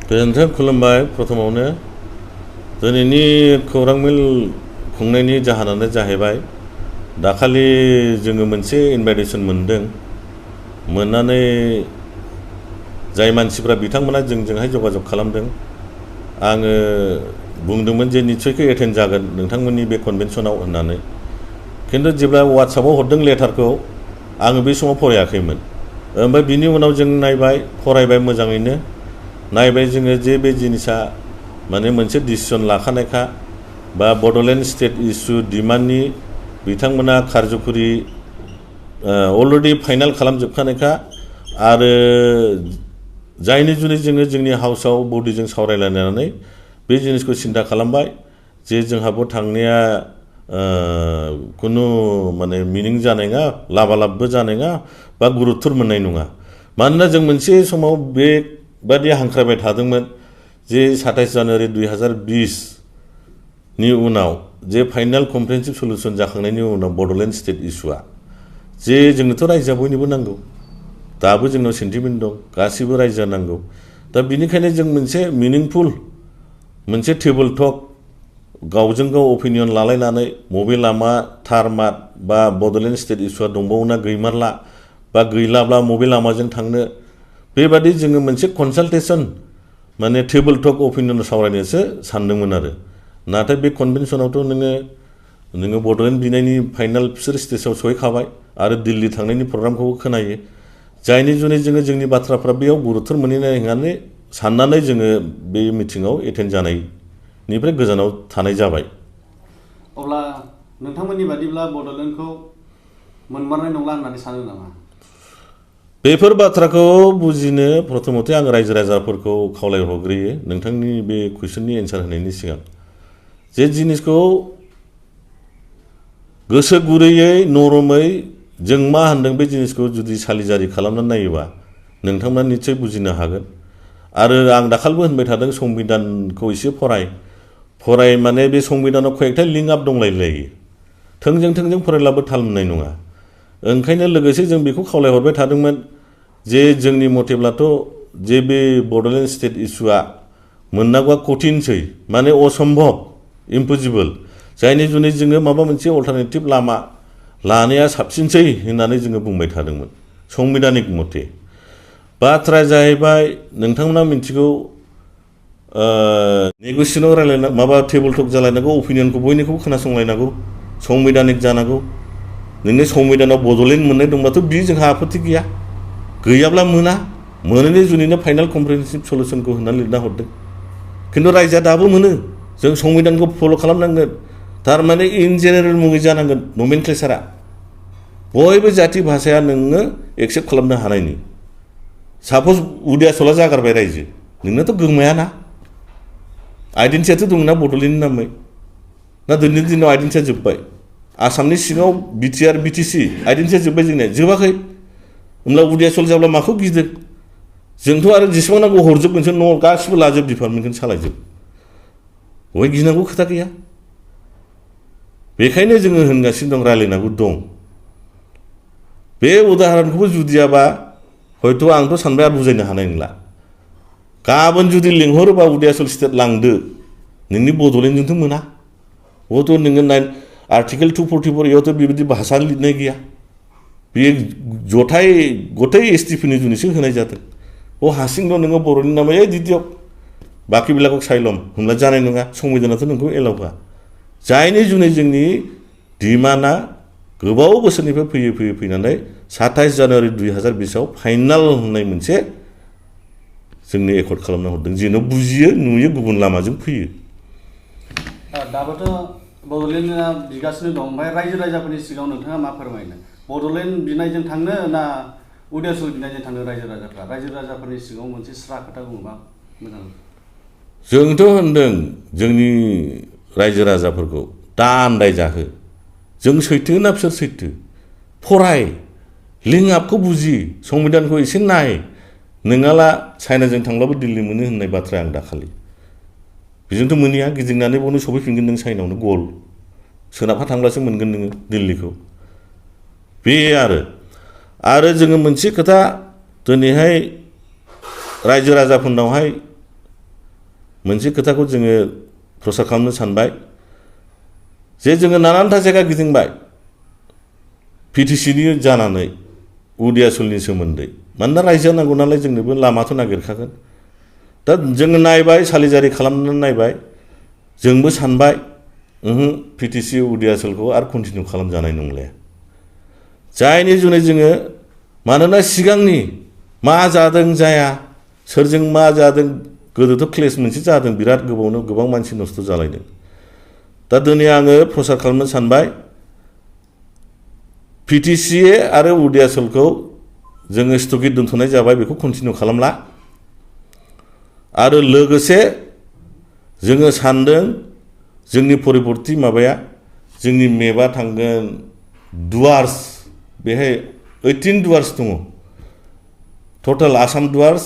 गोजोन्थों खुलुमबाय प्रथमावनो दिनैनि खौरां मेल खुंनायनि जाहोनानो जाहैबाय दाखालि जोङो मोनसे इनभाइटेसन मोनदों मोननानै जाय मानसिफ्रा बिथांमोना जोंजोंहाय जगाजग खालामदों आङो बुंदोंमोन जे निश्चयकै एटेन्ड जागोन नोंथांमोननि बे कनभेन्सनाव होननानै खिन्थु जेब्ला WhatsAppआव हरदों लेटारखौ आङो बे समाव फरायाखैमोन ओमफ्राय बिनि उनाव जों नायबाय फरायबाय मोजाङैनो नायबाय जोङो जे बे जिनिसा माने मोनसे डिसिसन लाखानायखा बा बड'लेण्ड स्टेट इस्यु डिमान्डनि बिथांमोना कारज'खरि अलरेडि फाइनाल खालामजोबखानायखा आरो जायनि जुनै जोङो जोंनि हाउसआव बडिजों सावरायलायनानै बे जिनिसखौ सिन्था खालामबाय जे जोंहाबो थांनाया खुनु माने मिनिं जानाय नङा लाबालाबबो जानाय नङा बा गुरुत्तर मोननाय नङा मानोना जों मोनसे समाव बेबादि हांख्रायबाय थादोंमोन जे 27 जानुवारि 2020 नि उनाव जे फाइनाल कमप्रिहेन्सिभ सल्युसन जाखांनायनि उनाव बड'लेण्ड स्टेट इस्युआ जे जोंनोथ' रायजोआ बयनोबो नांगौ दाबो जोंनाव सेन्टिमेन्ट दं गासिबो रायजोआ नांगौ दा बिनिखायनो जों मोनसे मिनिंफुल मोनसे टेबोल टक गावजों गाव अपिनियन लालायनानै बबे लामा थारमाट बा बड'लेण्ड स्टेट इस्युआ दंबावोना गैमारला बा गैलाब्ला बबे लामाजों थांनो बेबादि जोङो मोनसे कनसाल्टेसन माने टेबोल टक अपिनियन सावरायनोसो सानदोंमोन आरो नाथाय बे कनभेन्सनावथ' नोङो बड'लेण्ड बिनायनि फाइनाल बिसोर स्टेजाव सहैखाबाय आरो दिल्ली थांनायनि प्रग्रामखौबो खोनायो जायनि जुनै जोङो जोंनि बाथ्राफ्रा बेयाव गुरुत्तर मोनहैनाय होननानै साननानै जोङो बे मिटिङाव एटेन्ड जानायनिफ्राय गोजानाव थानाय जाबाय अब्ला नोंथांमोननि बादिब्ला बड'लेण्डखौ मोनमारनाय नंला होननानै सानो नामा बेफोर बाथ्राखौ बुजिनो प्रथमते आं रायजो राजाफोरखौ खावलायहरग्रोयो नोंथांनि बे कुइसननि एन्सार होनायनि सिगां जे जिनिसखौ गोसो गुरैयै नरमै जों मा होनदों बे जिनिसखौ जुदि सालिजारि खालामनानै नायोबा नोंथांमोना निश्चय बुजिनो हागोन आरो आं दाखालिबो होनबाय थादों संबिधानखौ एसे फराय माने बे संबिधानाव कयेकथा लिंक आप दंलायलायो थोंजों फरायब्लाबो थाल मोननाय नङा ओंखायनो लोगोसे जों बेखौ खावलायहरबाय थादोंमोन जे जोंनि मथेब्लाथ' जे बे बड'लेण्ड स्टेट इस्युआ मोननांगौआ कठिनसै माने असम्भब इम्पसिबल जायनि जुनै जोङो माबा मोनसे अल्टारनेटिभ लामा लानाया साबसिनसै होननानै जोङो बुंबाय थादोंमोन संबिधानिक मथे बाथ्राया जाहैबाय नोंथांमोना मिथिगौ नेग'सियेसनाव रायलायना माबा टेबोल टक जालायनांगौ अपिनियनखौ बयनिखौबो खोनासंलायनांगौ संबिधानिक जानांगौ नोंनि संबिधानाव बड'लेण्ड मोननाय दंबाथ' बि जोंहा आपत्ति गैया गैयाब्ला मोनैनि जुनैनो फाइनाल कमप्रिहेन्सिभ सल्युसनखौ होननानै लिरना हरदों खिन्थु रायजोआ दाबो मोनो जों संबिधानखौ फल' खालामनांगोन थारमाने इन जेनेरेल मुङै जानांगोन नमेनक्लेचारा बयबो जाथि भाषाया नोङो एक्सेप्ट खालामनो हानायनि साप'ज उदियासला जागारबाय रायजो नोंनाथ' गोमायाना आइडेन्टिटियाथ' दंना बड'लेण्डनि नामै ना दिनैनि दिनाव आइडेन्टिटिया जोब्बाय आसामनि सिङाव बिटिआर बिटिसि आइडेन्टिटिया जोब्बाय जोंनिया जोबाखै होमब्ला उदियासल जाब्ला माखौ गिदों जोंथ' आरो जेसेबां नांगौ हरजोबगोनसो न' गासिबो लाजोब डिपार्टमेन्टखौनो सालायजोब बहाय गिनांगौ खोथा गैया बेखायनो जोङो होनगासिनो दं रायलायनांगौ दं बे उदाहरनखौबो जुदियाबा हयथ' आंथ' सानबाय आरो बुजायनो हानाय नंला गाबोन जुदि लिंहरोबा उदियासल स्टेट लांदो नोंनि बड'लेण्डजोंथ' मोना हयथ' नोङो आर्टिकेल 244 इयावथ' बेबायदि भाषा लिरनाय गैया बे गथाय एसटिपिनि जुनैसो होनाय जादों हारसिंल' नोङो बर'नि नामै दिदियक बाखि बेलाखौ साइलम होमब्ला जानाय नङा संबिधानाथ' नोंखौ एलाउ होआ जायनि जुनै जोंनि डिमान्डआ गोबाव बोसोरनिफ्राय फैनानै 27 जानुवारि 2020 आव फाइनाल होननाय मोनसे जोंनो एकर्ड खालामना हरदों जेन' बुजियो नुयो गुबुन लामाजों फैयो दाबोथ' बड'लेण्डआ बिगासिनो दं ओमफ्राय रायजो राजाफोरनि सिगाङाव नोंथाङा मा फोरमायनो बड'लेण्ड बिनायजों थांनो ना उदियासल बिनायजों थांनो रायजो राजाफोरनि सिगाङाव मोनसे स्रा खोथा बुङोबा मोजां जोंथ' होनदों जोंनि रायजो राजाफोरखौ दा आन्दायजाहो जों सैथो ना बिसोर सैथो फराय लिंक आपखौ बुजि संबिधानखौ एसे नाय नोङाला चाइनाजों थांब्लाबो दिल्ली मोनो होननाय बाथ्राया आं दाखालि बेजोंथ' मोनहैया गिदिंनानै बावनो सफैफिनगोन नों चाइनायावनो गल सोनाबहा थांब्लासो मोनगोन नोङो दिल्लीखौ बे आरो जोङो मोनसे खोथा दिनैहाय रायजो राजाफोरनावहाय मोनसे खोथाखौ जोङो प्रसार खालामनो सानबाय जे जोङो नानानथा जायगा गिदिंबाय पिटिसिनि जानानै उदियासलनि सोमोन्दै मानोना रायजोआ नांगौ नालाय जोंनोबो लामाथ' नागिरखागोन दा जोङो नायबाय सालिजारि खालामनानै नायबाय जोंबो सानबाय पिटिसि उदियासलखौ आरो कन्टिनिउ खालामजानाय नंलिया जायनि जुनै जोङो मानोना सिगांनि मा जादों जाया सोरजों मा जादों गोदोथ' क्लेस मोनसे जादों बिराद गोबावनो गोबां मानसि नस्थ' जालायदों दा दिनै आङो प्रसार खालामनो सानबाय पिटिसि आरो उदियासलखौ जोङो स्थगित दोनथ'नाय जाबाय बेखौ कन्टिनिउ खालामला आरो लोगोसे जोङो सानदों जोंनि परिबर्ती माबाया जोंनि मेपआ थांगोन डुवार्स बेहाय 18 डुवार्स दङ टटेल आसाम डुवार्स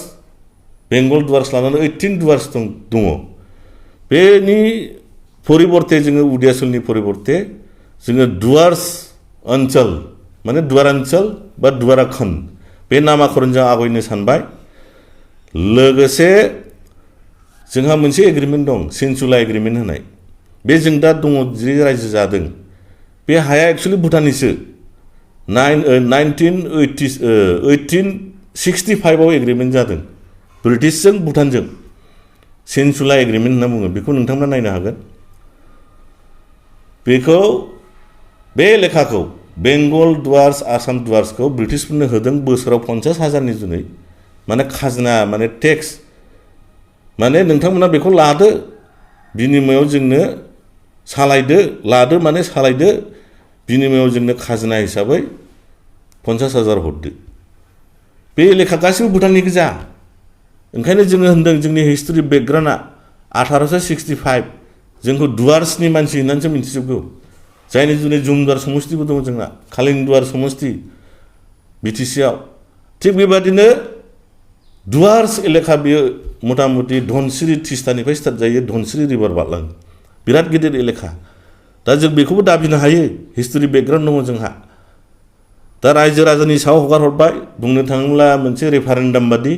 बेंगल डुवार्स लानानै 18 डुवार्स दङ बेनि परिबर्ते जोङो उदियासलनि परिबर्ते जोङो डुवार्स ओनसोल माने दुवारान्चल बा दुवाराखन्ड बे नामाकरणजों आवगायनो सानबाय लोगोसे जोंहा मोनसे एग्रिमेन्ट दं सेन्सुला एग्रिमेन्ट होनाय बे जों दा दङ जि रायजो जादों बे हाया एक्चुअलि भुटाननिसो 1865 आव एग्रिमेन्ट जादों ब्रिटिशजों भुटानजों सेन्सुला एग्रिमेन्ट होनना बुङो बेखौ नोंथांमोना नायनो हागोन बेखौ बे लेखाखौ बेंगल डुवार्स आसाम डुवार्सखौ ब्रिटिशफोरनो होदों बोसोराव 50,000नि जुनै माने खाजोना माने टेक्स माने नोंथांमोना बेखौ लादो बिनिमयाव जोंनो सालायदो लादो माने सालायदो बिनिमयाव जोंनो खाजोना हिसाबै 50,000 हरदो बे लेखा गासिबो भुटाननि गोजा ओंखायनो जोङो होनदों जोंनि हिस्ट्रि बेकग्राउन्डआ 1865 जोंखौ डुवार्सनि मानसि होननानैसो मिथिजोबगौ जायनि जुनै जुमदुवार समस्तिबो दङ जोंना कालिंदुवार समस्ति बिटिसिआव थिग बेबादिनो डुवार्स एलेखा बियो मथा मथि धनसिरि तिस्तानिफ्राय स्टार्ट जायो धनसिरि रिभार बारलाङो बिराद गिदिर एलेखा दा जों बेखौबो दाबिनो हायो हिस्ट्रि बेकग्राउन्ड दङ जोंहा दा रायजो राजानि सायाव हगार हरबाय बुंनो थाङोब्ला मोनसे रेफारेन्डाम बादि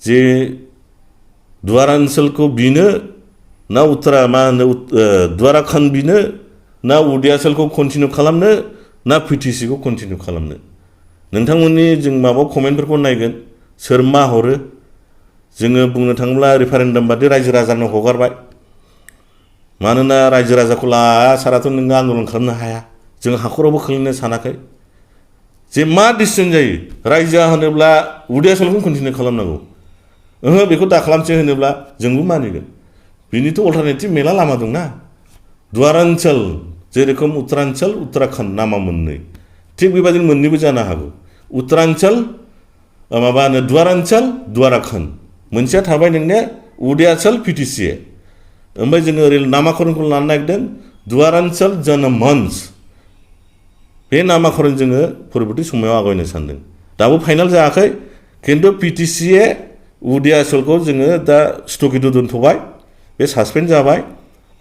जे दुवारान्चलखौ बिनो ना उत्तरा मा होनो दुवाराखन्ड बिनो ना उदियासलखौ कन्टिनिउ खालामनो ना पिटिसिखौ कन्टिनिउ खालामनो नोंथांमोननि जों माबा कमेन्टफोरखौ नायगोन सोर मा हरो जोङो बुंनो थाङोब्ला रेफारेन्डाम बादि रायजो राजानो हगारबाय मानोना रायजो राजाखौ लासाराथ' नोङो आन्दलन खालामनो हाया जों हाखरावबो खोलैनो सानाखै जे मा डिसिजन जायो रायजोआ होनोब्ला उदियासलखौ कन्टिनिउ खालामनांगौ बेखौ दा खालामसै होनोब्ला जोंबो मानिगोन बिनिथ' अल्टारनेटिभ मेला लामा दंना दुवारान्चल जेरेखम उत्तरान्चल उत्तराखन्ड नामा मोननै थिग बेबादिनो मोननैबो जानो हागौ उत्तरान्चल माबा होनो दुवारान्चल दुवाराखन्ड मोनसेया थाबाय नोंने उदियाचल पिटिसि ओमफ्राय जोङो ओरै नामाकरणखौ लानो नागिरदों दुवारान्चल जनमन्च बे नामाकरण जोङो परबर्ती समाव आवगायनो सानदों दाबो फाइनाल जायाखै खिन्थु पिटिसि उदियाचलखौ जोङो दा स्थगित दोनथ'बाय बे सासपेन्ड जाबाय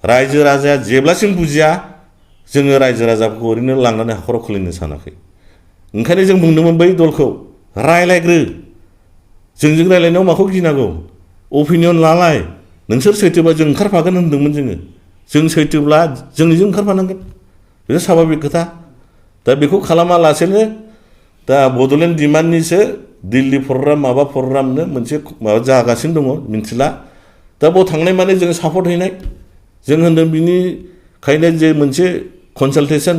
रायजो राजाया जेब्लासिम बुजिया जोङो रायजो राजाफोरखौ ओरैनो लांनानै हाखराव खोलैनो सानाखै ओंखायनो जों बुंदोंमोन बै दलखौ रायलायग्रो जोंजों रायलायनायाव माखौ गिनांगौ अपिनियन लालाय नोंसोर सैथोबा जों ओंखारफागोन होनदोंमोन जों सैथोब्ला जोंनिजों ओंखारफानांगोन बे साभाबिक खोथा दा बेखौ खालामालासेनो दा बड'लेण्ड डिमान्डनिसो दिल्ली प्रग्राम माबा प्रग्रामनो मोनसे माबा जागासिनो दङ मिथिला दा बेयाव थांनाय माने जों सापर्ट हैनाय जों होनदों बिनिखायनो जे मोनसे कनसालटेसन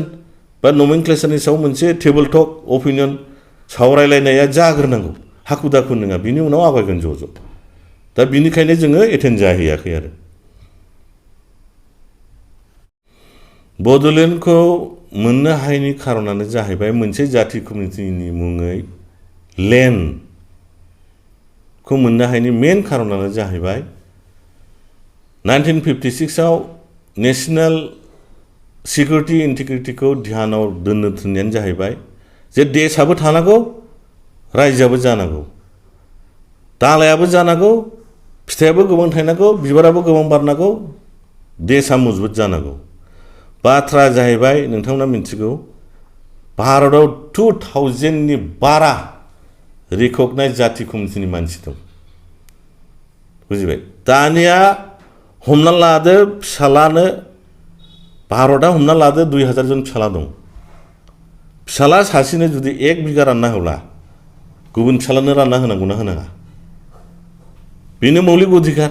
बा नमेनक्लेचारनि सायाव मोनसे टेबोल टक अपिनियन सावरायलायनाया जाग्रोनांगौ हाखु दाखु नङा बिनि उनाव आवगायगोन ज' दा बिनिखायनो जोङो एटेन्ड जाहैयाखै आरो बड'लेण्डखौ मोननो हायैनि खारनानो जाहैबाय मोनसे जाथि कमिउनिटिनि मुङै लेन्डखौ मोननो हायैनि मेन खारनानो जाहैबाय 1956 आव नेशनेल सिकिउरिटि इन्टिग्रिटिखौ ध्यानाव दोननो थिननायानो जाहैबाय जे देशआबो थानांगौ रायजोआबो जानांगौ दालायाबो जानांगौ फिथाइयाबो गोबां थायनांगौ बिबाराबो गोबां बारनांगौ देशआ मजबुत जानांगौ बाथ्रा जाहैबाय नोंथांमोना मिथिगौ भारताव 2000नि बारा रिकगनाइज जाथि कमिउनिटिनि मानसि दं बुजिबाय दानिया हमना लादो फिसालानो भारतआ हमना लादो 2000 जन फिसाला दं फिसाला सासेनो जुदि 1 बिगा रानना होब्ला गुबुन फिसालानो रानना होनांगौना होनाङा बेनो मौलिक अधिकार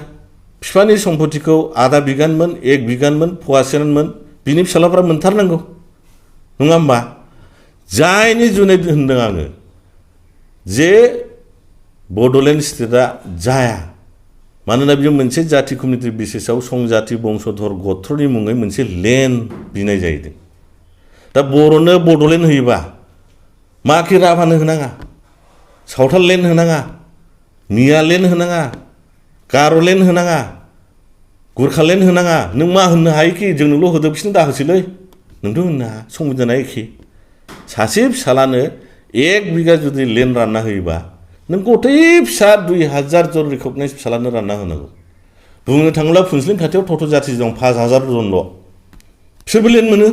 बिफानि सम्पथिखौ आधा बिगानमोन 1 बिगानमोन फवासेनमोन बिनि फिसालाफ्रा मोनथारनांगौ नङा होमबा जायनि जुनै होनदों आङो जे बड'लेण्ड स्टेटआ जाया मानोना बियो मोनसे जाति कमिउनिटि बेसिसआव संजाति बंसधर गत्रनि मुङै मोनसे लेन्ड बिनाय जाहैदों दा बर'नो बड'लेण्ड होयोबा माखि राभानो होनाङा सावथाल लेन्ड होनाङा मिया लेन्ड होनाङा गार' लेन्ड होनाङा गुरखा लेन्ड होनाङा नों मा होननो हायोखि जोंनोल' होदो बिसोरनो दाहोसैलै नोंथ' होननो हाया संबिधाना एखे सासे फिसालानो 1 बिगा जुदि लेन्ड रानना होयोबा नों गथै फिसा 2000 जन रिकगनाइज फिसालानो रानना होनांगौ बुंनो थाङोब्ला फुनसिलिं खाथियाव टट' जाथि दं 5000 जनल' बिसोरबो लेन्ड मोनो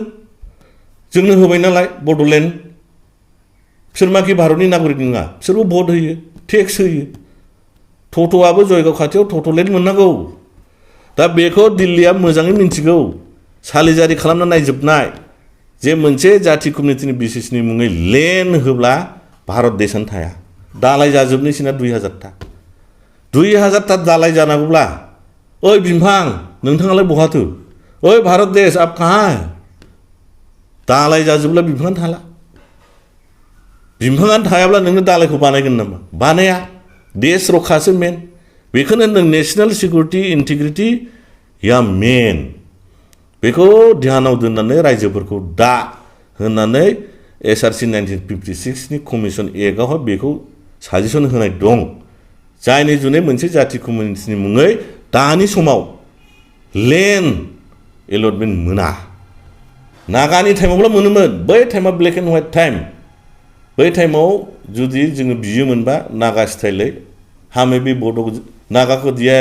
जोंनो होबाय नालाय बड'लेण्ड बिसोर माखि भारतनि नागरिक नङा बिसोरबो भट होयो टेक्स होयो टट'आबो जयगाव खाथियाव टट' लेन्ड मोननांगौ दा बेखौ दिल्लीया मोजाङै मिन्थिगौ सालिजारि खालामना नायजोबनाय जे मोनसे जाति कमिउनिटिनि बेसिसनि मुङै लेन्ड होब्ला भारत देशानो थाया दालाय जाजोबनोसैना 2000 ता दालाय जानांगौब्ला ओइ बिफां नोंथाङालाय बहाथो ओइ भारत देश आप कहाँ है दालाय जाजोबब्ला बिफाङानो थाला बिफाङानो थायाब्ला नोंनो दालायखौ बानायगोन नामा बानाया देश रक्षासो मेन बेखौनो होनदों नेशनेल सिकिउरिटि इन्टिग्रिटि या मेन बेखौ ध्यानाव दोननानै रायजोफोरखौ दा होननानै SRC 1956 नि कमिसन एक्टआवहाय बेखौ साजेसन होनाय दं जायनि जुनै मोनसे जाति कमिउनिटिनि मुङै दानि समाव लेन्ड एलटमेन्ट मोना नागानि टाइमावब्ला मोनोमोन बै टाइमा ब्लेक एन्ड व्हाइट टाइम बै टाइमाव जुदि जोङो बियोमोनबा नागा स्टाइलै हमें भी बोडो नागा को दिया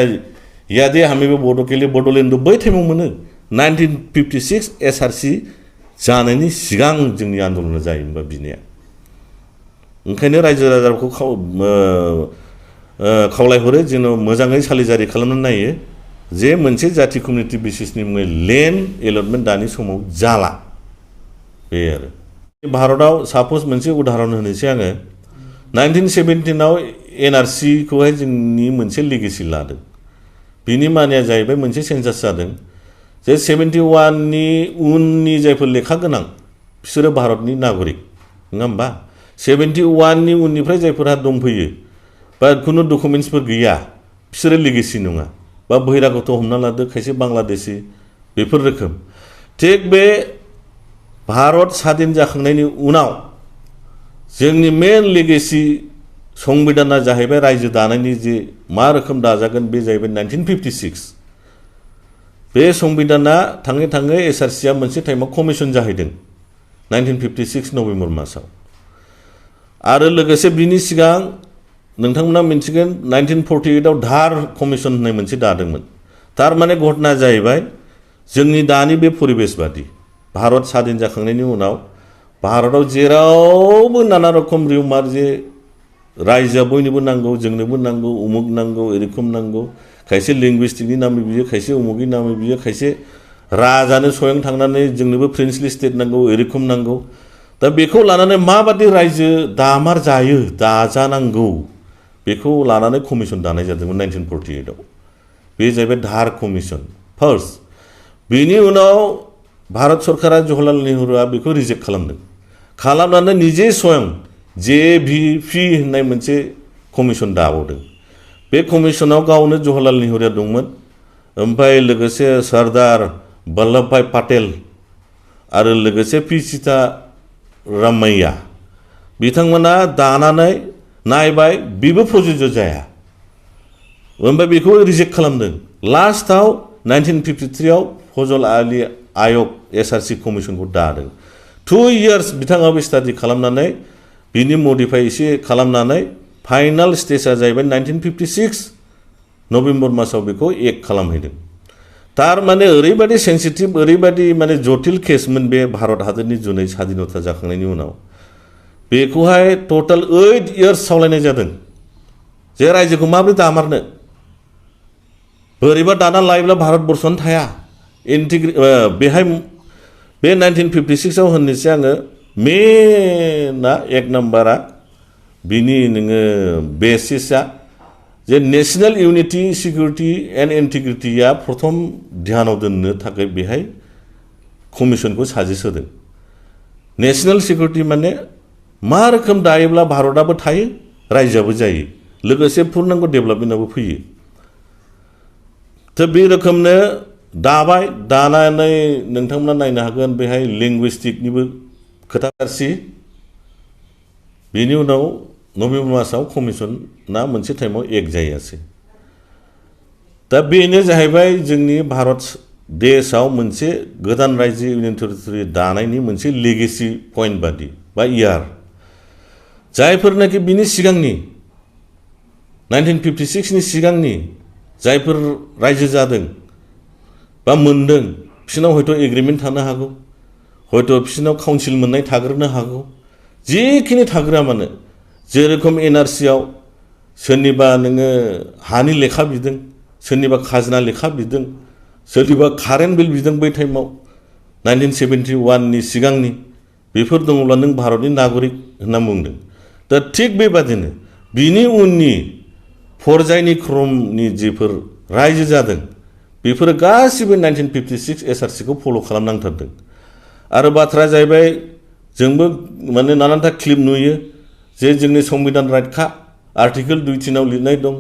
यादे हमें भी बोडो के लिए बड'लेण्ड बै टाइमाव मोनो 1956 SRC जानायनि सिगां जोंनि आन्दलना जायोमोनबा बिनाया ओंखायनो रायजो राजाखौ खावलायहरो जेन' मोजाङै सालिजारि खालामनानै नायो जे मोनसे जाति कमिउनिटि बेसिसनि मुङै लेन्ड एलटमेन्ट दानि समाव जाला बे आरो भारतआव साप'ज मोनसे उदाहरन होनोसै आङो 1917 आव NRC खौहाय जोंनि मोनसे लिगेसि लादों बिनि मानिया जाहैबाय मोनसे सेन्सास जादों जे 71 नि उननि जायफोर लेखा गोनां बिसोरो भारतनि नागरिक नङा होमबा 71 नि उननिफ्राय जायफोरहा दंफैयो बा खुनु डकुमेन्टसफोर गैया बिसोरो लिगेसि नङा बा बहिरागत हमना लादो खायसे बांलादेशि बेफोर रोखोम थिग बे भारत स्वाधीन जाखांनायनि उनाव जोंनि मेन लिगेसि संबिधाना जाहैबाय रायजो दानायनि जे मा रोखोम दाजागोन बे जाहैबाय 1956 बे संबिधाना थाङै थाङै SRC आ मोनसे टाइमाव कमिसन जाहैदों 1956 नभेम्बर मासाव आरो लोगोसे बिनि सिगां नोंथांमोना मिन्थिगोन 1948 आव धार कमिसन होननाय मोनसे दादोंमोन थारमाने घटना जाहैबाय जोंनि दानि बे परिबेस बादि भारत स्वाधीन जाखांनायनि उनाव भारतआव जेरावबो नाना रखम रिउमार जे रायजोआ बयनोबो नांगौ जोंनोबो नांगौ उमुक नांगौ एरखम नांगौ खायसे लिंगुइस्टिकनि नामै बियो खायसे उमुकनि नामै बियो खायसे राजानो स्वयं थांनानै जोंनोबो प्रिन्सलि स्टेट नांगौ एरखम नांगौ दा बेखौ लानानै माबादि रायजो दामार जायो दाजानांगौ बेखौ लानानै कमिसन दानाय जादोंमोन 1948 आव बे जाहैबाय धार कमिसन फार्स्ट बेनि उनाव भारत सरकारा जवाहरलाल नेहरूआ बेखौ रिजेक्ट खालामदों खालामनानै निजे स्वयं JVP होननाय मोनसे कमिसन दाबावदों बे कमिसनाव गावनो जवाहरलाल नेहरूआ दंमोन ओमफ्राय लोगोसे सरदार वल्लभभाई पाटेल आरो लोगोसे पि सीतारामैया बिथांमोना दानानै नायबाय बेबो प्रযোज्य जाया ओमफ्राय बेखौ रिजेक्ट खालामदों लास्टआव 1953 आव फजल आली आयोग SRC कमिसनखौ दादों 2 years बिथाङाबो स्टाडि खालामनानै बिनि मडिफाइ एसे खालामनानै फाइनाल स्टेजआ जाहैबाय 1956 नभेम्बर मासाव बेखौ एक्ट खालामहैदों थारमाने ओरैबायदि सेन्सिटिभ ओरैबायदि माने जटिल केसमोन बे भारत हादरनि जुनै स्वाधीनता जाखांनायनि उनाव बेखौहाय टोटाल 8 years सावलायनाय जादों जे रायजोखौ माबोरै दामारनो बोरैबा दाना लायोब्ला भारतबर्षआनो थाया बेहाय बे 1956 आव होननोसै आङो मेना एक नाम्बारा बिनि नोङो बेसिसआ जे नेशनेल इउनिटि सिकिउरिटि एन्ड इन्टिग्रिटिया प्रथम ध्यानाव दोननो थाखाय बेहाय कमिसनखौ साजेस्ट होदों नेशनेल सिकिउरिटि माने मा रोखोम दायोब्ला भारतआबो थायो रायजोआबो जायो लोगोसे पूर्णांग डेभेलपमेन्टआबो फैयो थ' बे रोखोमनो दाबाय दानानै नोंथांमोना नायनो हागोन बेहाय लिंगुइस्टिकनिबो खोथा गारसि बेनि उनाव नभेम्बर मासाव कमिसना मोनसे टाइमाव एक जायासै दा बेनो जाहैबाय जोंनि भारत देशआव मोनसे गोदान रायजो इउनियन टेरिटरि दानायनि मोनसे लेगेसि पइन्ट बादि बा इयार जायफोरनाखि बिनि सिगांनि 1956 नि सिगांनि जायफोर रायजो जादों बा मोनदों बिसोरनाव हयथ' एग्रिमेन्ट थानो हागौ हयथ' बिसोरनाव काउन्सिल मोननाय थाग्रोनो हागौ जिखिनि थाग्रोआ मानो जेरोखम एनआरसियाव सोरनिबा नोङो हानि लेखा बिदों सोरनिबा खाजोना लेखा बिदों सोरनिबा कारेन्ट बिल बिदों बै टाइमाव 1971 नि सिगांनि बेफोर दङब्ला नों भारतनि नागरिक होनना बुंदों दा थिग बेबादिनो बिनि उननि फरजायनि क्रमनि जिफोर रायजो जादों बेफोरो गासिबो 1956 एसआरसिखौ फल' खालामनांथारदों आरो बाथ्राया जाहैबाय जोंबो माने नानानथा क्लिप नुयो जे जोंनि संबिधान राइटखा आर्टिकेल 2(3) आव लिरनाय दं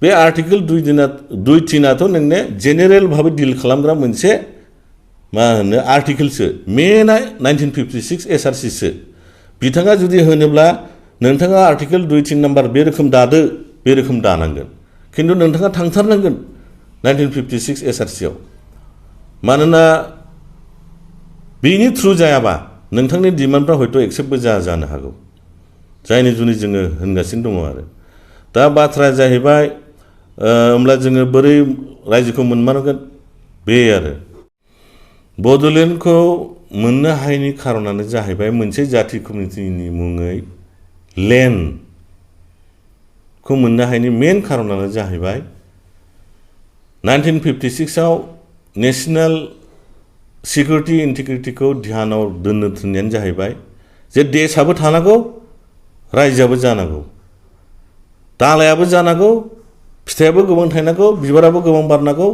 बे आर्टिकेल 2(3)आथ' नोंने जेनेरेल भाबै डिल खालामग्रा मोनसे मा होनो आर्टिकेलसो मेना 1956 एसआरसिसो बिथाङा जुदि होनोब्ला नोंथाङा आर्टिकेल 2(3) नाम्बार बे रोखोम दादो बे रोखोम दानांगोन खिन्थु नोंथाङा थांथारनांगोन 1956 एसआरसियाव मानोना बेनि थ्रु जायाबा नोंथांनि डिमान्डफ्रा हयथ' एक्सेप्टबो जानो हागौ जायनि जुनै जोङो होनगासिनो दङ आरो दा बाथ्राया जाहैबाय होमब्ला जोङो बोरै रायजोखौ मोनमारगोन बे आरो बड'लेण्डखौ मोननो हायैनि खारनानो जाहैबाय मोनसे जाथि कमिउनिटिनि मुङै लेन्डखौ मोननो हायैनि मेन खारनानो जाहैबाय 1956 आव नेशनेल सिकिउरिटि इन्टिग्रिटिखौ ध्यानाव दोननो थिननायानो जाहैबाय जे देशआबो थानांगौ रायजोआबो जानांगौ दालायाबो जानांगौ फिथाइयाबो गोबां थायनांगौ बिबाराबो गोबां बारनांगौ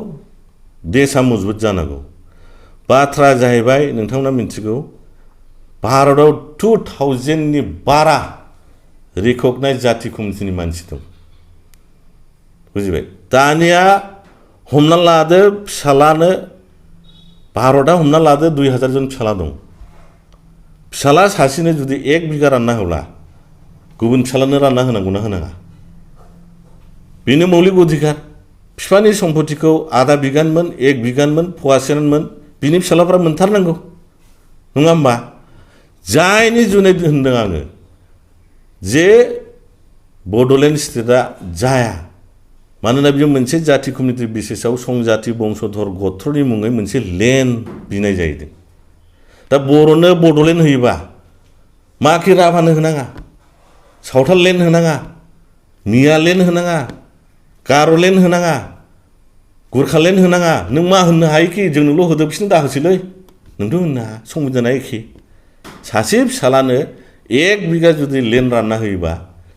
देशआ मजबुत जानांगौ बाथ्राया जाहैबाय नोंथांमोना मिथिगौ भारतआव 2000 नि बारा रिकगनाइज जाथि कमिउनिटिनि मानसि दं बुजिबाय दानिया हमना लादो फिसालानो भारतआ हमना लादो 2000 जन फिसाला दं फिसाला सासेनो जुदि 1 बिगा रानना होब्ला गुबुन फिसालानो रानना होनांगौना होनाङा बेनो मौलिक अधिकार बिफानि सम्पतिखौ आधा बिगानमोन 1 बिगानमोन फवासेनमोन बिनि फिसालाफ्रा मोनथारनांगौ नङा होमबा जायनि जुनै होनदों आङो जे बड'लेण्ड स्टेटआ जाया मानोना बियो मोनसे जाथि कमिउनिटि बेसिसाव संजाति बंसधर गत्रनि मुङै मोनसे लेन्ड बिनाय जाहैदों दा बर'नो बड'लेण्ड होयोबा माखि राभानो होनाङा सावथाल लेन्ड होनाङा मिया लेन्ड होनाङा गार' लेन्ड होनाङा गुरखा लेन्ड होनाङा नों मा होननो हायोखि जोंनोल' होदो बिसोरनो दाहोसैलै नोंथ' होननो हाया संबिधाना एखे सासे फिसालानो 1 बिगा जुदि लेन्ड रानना होयोबा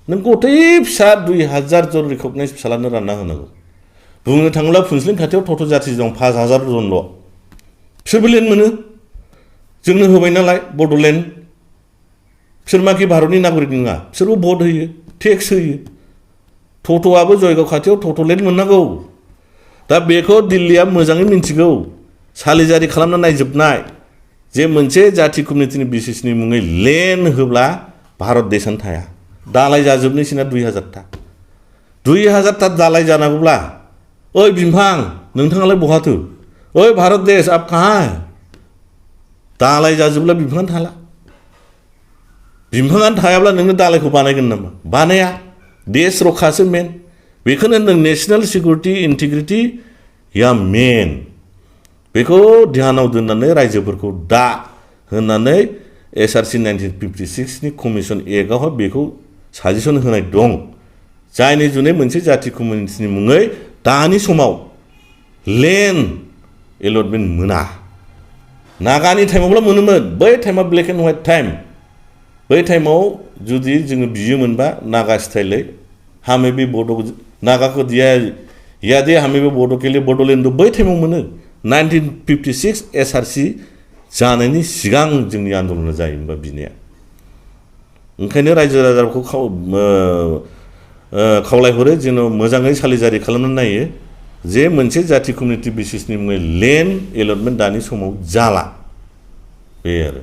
नों गथै फिसा 2000 जन रिकगनाइज फिसालानो रानना होनांगौ बुंनो थाङोब्ला फुनसिलिं खाथियाव टट' जाथि दं 5000 जनल' बिसोरबो लेन्ड मोनो जोंनो होबाय नालाय बड'लेण्ड बिसोर माखि भारतनि नागरिक नङा बिसोरबो भट होयो टेक्स होयो टट'आबो जयगाव खाथियाव टट' लेन्ड मोननांगौ दा बेखौ दिल्लीया मोजाङै मिन्थिगौ सालिजारि खालामना नायजोबनाय जे मोनसे जाथि कमिउनिटिनि बेसिसनि मुङै लेन्ड होब्ला भारत देशानो थाया दालाय जाजोबनोसैना 2000 दालाय जानांगौब्ला ओइ बिफां नोंथाङालाय बहाथो ओइ भारत देश आप कहाँ है दालाय जाजोबब्ला बिफाङानो थाला बिफाङानो थायाब्ला नोंनो दालायखौ बानायगोन नामा बानाया देश रक्षासो मेन बेखौनो होनदों नेशनेल सिकिउरिटि इन्टिग्रिटि या मेन बेखौ ध्यानाव दोननानै रायजोफोरखौ दा होननानै एसआरसि 1956 नि कमिसन एकआवहाय बेखौ साजेसन होनाय दं जायनि जुनै मोनसे जाथि कमिउनिटिनि मुङै दानि समाव लेन्ड एलटमेन्ट मोना नागानि टाइमावल' मोनोमोन बै टाइमा ब्लेक एन्ड व्हाइट टाइम बै टाइमाव जुदि जोङो बियोमोनबा नागा स्टाइलै हमें भी बड' नागाखौ दिया यादे हमें भी बड' के लिए बड'लेण्ड बै टाइमाव मोनो 1956 एसआरसि जानायनि सिगां जोंनि आन्दलना जायोमोनबा बिनाया ओंखायनो रायजो राजाखौ खावलायहरो जेन' मोजाङै सालिजारि खालामनानै नायो जे मोनसे जाथि कमिउनिटि बेसिसनि मुङै लेन्ड एलटमेन्ट दानि समाव जाला बे आरो